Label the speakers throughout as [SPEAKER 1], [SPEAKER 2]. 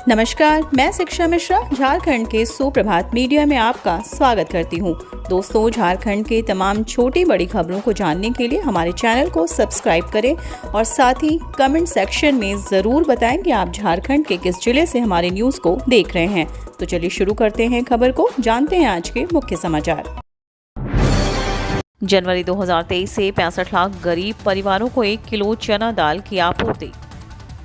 [SPEAKER 1] नमस्कार, मैं शिक्षा मिश्रा झारखंड के सुप्रभात मीडिया में आपका स्वागत करती हूँ। दोस्तों, झारखंड के तमाम छोटी बड़ी खबरों को जानने के लिए हमारे चैनल को सब्सक्राइब करें और साथ ही कमेंट सेक्शन में ज़रूर बताएं कि आप झारखंड के किस जिले से हमारे न्यूज़ को देख रहे हैं। तो चलिए शुरू करते हैं खबर को, जानते हैं आज के मुख्य समाचार। जनवरी 2023 से 65 लाख गरीब परिवारों को 1 किलो चना दाल की आपूर्ति।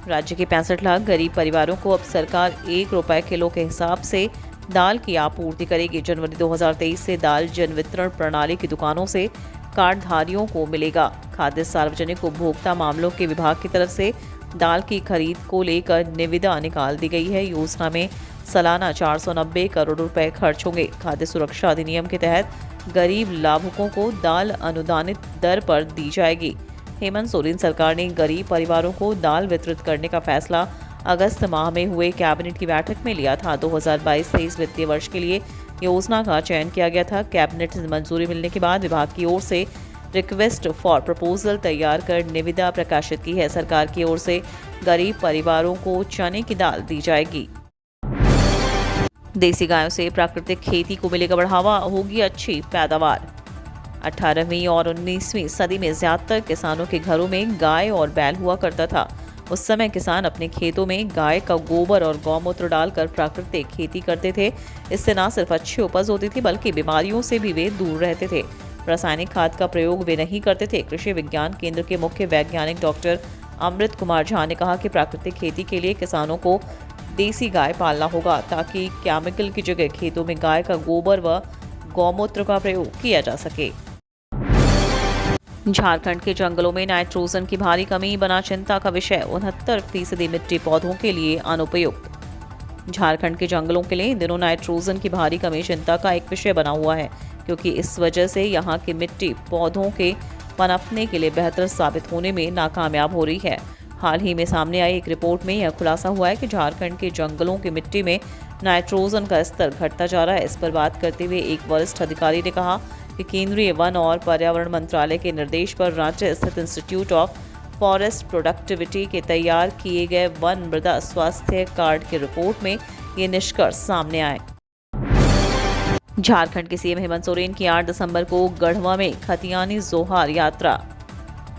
[SPEAKER 1] राज्य के 65 लाख गरीब परिवारों को अब सरकार 1 रुपए किलो के हिसाब से दाल की आपूर्ति करेगी। जनवरी 2023 से दाल जन वितरण प्रणाली की दुकानों से कार्डधारियों को मिलेगा। खाद्य सार्वजनिक उपभोक्ता मामलों के विभाग की तरफ से दाल की खरीद को लेकर निविदा निकाल दी गई है। योजना में सालाना 490 करोड़ रुपए खर्च होंगे। खाद्य सुरक्षा अधिनियम के तहत गरीब लाभुकों को दाल अनुदानित दर पर दी जाएगी। हेमंत सोरेन सरकार ने गरीब परिवारों को दाल वितरित करने का फैसला अगस्त माह में हुए कैबिनेट की बैठक में लिया था। 2022-23 वित्तीय वर्ष के लिए योजना का चयन किया गया था। कैबिनेट से मंजूरी मिलने के बाद विभाग की ओर से रिक्वेस्ट फॉर प्रपोजल तैयार कर निविदा प्रकाशित की है। सरकार की ओर से गरीब परिवारों को चने की दाल दी जाएगी। देसी गायों से प्राकृतिक खेती को मिलेगा बढ़ावा, होगी अच्छी पैदावार। 18वीं और 19वीं सदी में ज्यादातर किसानों के घरों में गाय और बैल हुआ करता था। उस समय किसान अपने खेतों में गाय का गोबर और गौमूत्र डालकर प्राकृतिक खेती करते थे। इससे न सिर्फ अच्छी उपज होती थी बल्कि बीमारियों से भी वे दूर रहते थे। रासायनिक खाद का प्रयोग वे नहीं करते थे। कृषि विज्ञान केंद्र के मुख्य वैज्ञानिक डॉक्टर अमृत कुमार झा ने कहा कि प्राकृतिक खेती के लिए किसानों को देसी गाय पालना होगा ताकि केमिकल की जगह खेतों में गाय का गोबर व गौमूत्र का प्रयोग किया जा सके। झारखंड के जंगलों में नाइट्रोजन की भारी कमी बना चिंता का विषय। 69% मिट्टी पौधों के लिए अनुपयुक्त। झारखंड के जंगलों के लिए इन दिनों नाइट्रोजन की भारी कमी चिंता का एक विषय बना हुआ है, क्योंकि इस वजह से यहाँ की मिट्टी पौधों के पनपने के लिए बेहतर साबित होने में नाकामयाब हो रही है। हाल ही में सामने आई एक रिपोर्ट में यह खुलासा हुआ है कि झारखंड के जंगलों की मिट्टी में नाइट्रोजन का स्तर घटता जा रहा है। इस पर बात करते हुए एक वरिष्ठ अधिकारी ने कहा कि केंद्रीय वन और पर्यावरण मंत्रालय के निर्देश पर रांची स्थित इंस्टीट्यूट ऑफ फॉरेस्ट प्रोडक्टिविटी के तैयार किए गए वन मृदा स्वास्थ्य कार्ड की रिपोर्ट में ये निष्कर्ष सामने आए। झारखंड के सीएम हेमंत सोरेन की 8 दिसंबर को गढ़वा में खतियानी जोहार यात्रा।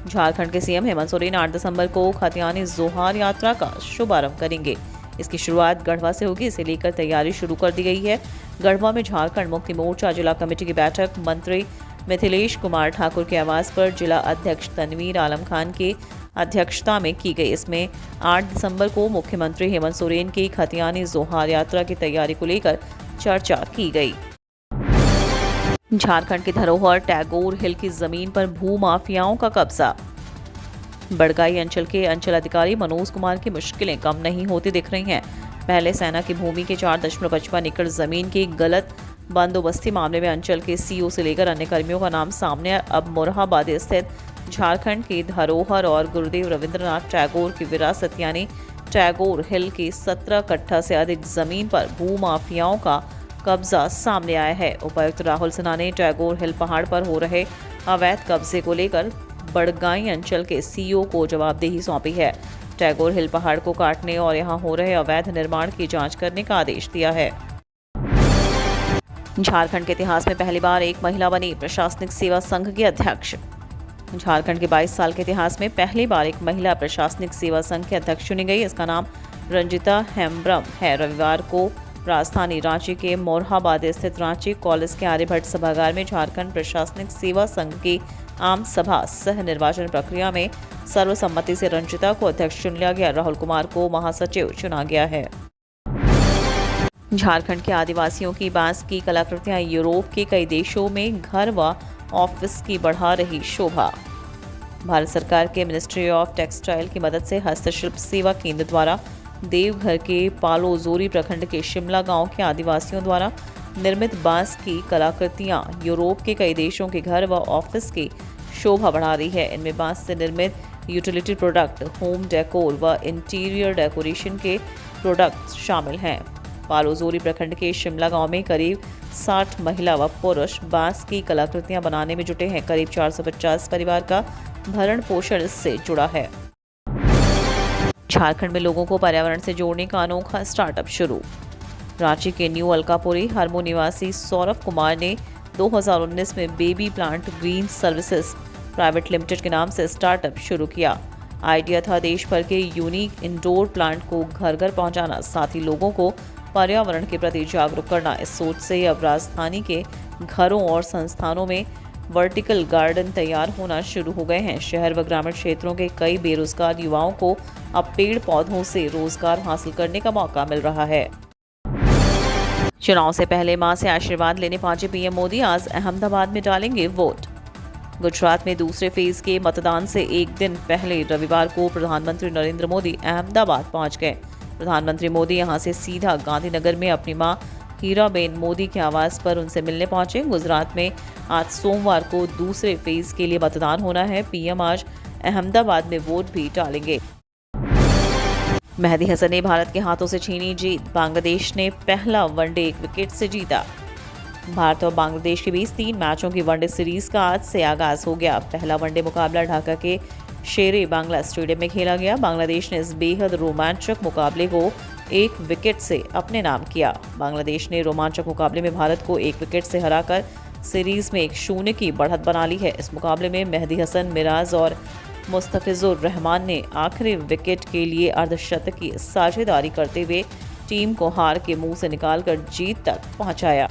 [SPEAKER 1] झारखंड के सीएम हेमंत सोरेन 8 दिसंबर को खतियानी जोहार यात्रा का शुभारंभ करेंगे। इसकी शुरुआत गढ़वा से होगी। इसे लेकर तैयारी शुरू कर दी गई है। गढ़वा में झारखंड मुक्ति मोर्चा जिला कमेटी की बैठक मंत्री मिथिलेश कुमार ठाकुर के आवास पर जिला अध्यक्ष तनवीर आलम खान की अध्यक्षता में की गई। इसमें 8 दिसंबर को मुख्यमंत्री हेमंत सोरेन की खतियानी जोहार यात्रा की तैयारी को लेकर चर्चा की गई। झारखंड की धरोहर टैगोर हिल की जमीन पर भूमाफियाओं का कब्जा। बड़गाई अंचल के अंचल अधिकारी मनोज कुमार की मुश्किलें कम नहीं होती दिख रही हैं। पहले सेना की भूमि के 4.55 एकड़ जमीन की गलत बंदोबस्ती मामले में अंचल के सीओ से लेकर अन्य कर्मियों का नाम सामने आया। अब मोरहाबादी स्थित झारखंड की धरोहर और गुरुदेव रविंद्रनाथ टैगोर की विरासत यानी टैगोर हिल की 17 कट्ठा से अधिक जमीन पर भूमाफियाओं का कब्जा सामने आया है। उपायुक्त राहुल सिन्हा ने टैगोर हिल पहाड़ पर हो रहे अवैध कब्जे को लेकर बड़गाई अंचल के सीईओ को जवाबदेही सौंपी है। टैगोर हिल पहाड़ को काटने और यहां हो रहे अवैध निर्माण की जांच करने का आदेश दिया है। झारखंड के इतिहास में पहली बार एक महिला बनी प्रशासनिक सेवा संघ की अध्यक्ष। झारखंड के 22 साल के इतिहास में पहली बार एक महिला प्रशासनिक सेवा संघ के अध्यक्ष चुनी गई। इसका नाम रंजिता हेम्ब्रम है। रविवार को राजधानी रांची के मोरहाबाद स्थित रांची कॉलेज के आर्यभट्ट सभागार में झारखंड प्रशासनिक सेवा संघ की आम सभा सह निर्वाचन प्रक्रिया में सर्वसम्मति से रंजिता को अध्यक्ष चुन लिया गया। राहुल कुमार को महासचिव चुना गया है। झारखंड के आदिवासियों की बांस की कलाकृतियां यूरोप के कई देशों में घर व ऑफिस की बढ़ा रही शोभा। भारत सरकार के मिनिस्ट्री ऑफ टेक्सटाइल की मदद से हस्तशिल्प सेवा केंद्र द्वारा देवघर के पालोजोरी प्रखंड के शिमला गांव के आदिवासियों द्वारा निर्मित बांस की कलाकृतियां यूरोप के कई देशों के घर व ऑफिस की शोभा बढ़ा रही है। इनमें बांस से निर्मित यूटिलिटी प्रोडक्ट, होम डेकोर व इंटीरियर डेकोरेशन के प्रोडक्ट शामिल हैं। पालोजोरी प्रखंड के शिमला गांव में करीब 60 महिला व पुरुष बांस की कलाकृतियां बनाने में जुटे हैं। करीब 450 परिवार का भरण पोषण इससे जुड़ा है। झारखंड में लोगों को पर्यावरण से जोड़ने का अनोखा स्टार्टअप शुरू। रांची के न्यू अलकापुरी हरमो निवासी सौरभ कुमार ने 2019 में baby plant green services private limited के नाम से स्टार्टअप शुरू किया। आइडिया था देश भर के यूनिक इंडोर प्लांट को घर घर पहुंचाना, साथ ही लोगों को पर्यावरण के प्रति जागरूक करना। इस सोच से अब राजधानी के घरों और संस्थानों में वर्टिकल गार्डन तैयार होना शुरू हो गए हैं। शहर व ग्रामीण क्षेत्रों के कई बेरोजगार युवाओं को अब पेड़ पौधों से रोजगार हासिल करने का मौका मिल रहा है। चुनाव से पहले मां से आशीर्वाद लेने पहुंचे पीएम मोदी आज अहमदाबाद में डालेंगे वोट। गुजरात में दूसरे फेज के मतदान से एक दिन पहले रविवार को प्रधानमंत्री नरेंद्र मोदी अहमदाबाद पहुंच गए। प्रधानमंत्री मोदी यहां से सीधा गांधीनगर में अपनी मां हीराबेन मोदी के आवास पर उनसे मिलने पहुंचे। गुजरात में आज सोमवार को दूसरे फेज के लिए मतदान होना है। पीएम आज अहमदाबाद में वोट भी डालेंगे। मेहदी हसन ने भारत के हाथों से छीनी जीत। बांग्लादेश ने पहला वनडे 1 विकेट से जीता। भारत और बांग्लादेश के बीच 3 मैचों की वनडे सीरीज का आज से आगाज हो गया। पहला वनडे मुकाबला ढाका के शेरे बांग्ला स्टेडियम में खेला गया। बांग्लादेश ने इस बेहद रोमांचक मुकाबले को 1 विकेट से अपने नाम किया। बांग्लादेश ने रोमांचक मुकाबले में भारत को 1 विकेट से हराकर सीरीज में 1-0 की बढ़त बना ली है। इस मुकाबले में मेहदी हसन, मिराज और मुस्तफिजुर रहमान ने आखिरी विकेट के लिए अर्धशतकीय साझेदारी करते हुए टीम को हार के मुंह से निकालकर जीत तक पहुंचाया।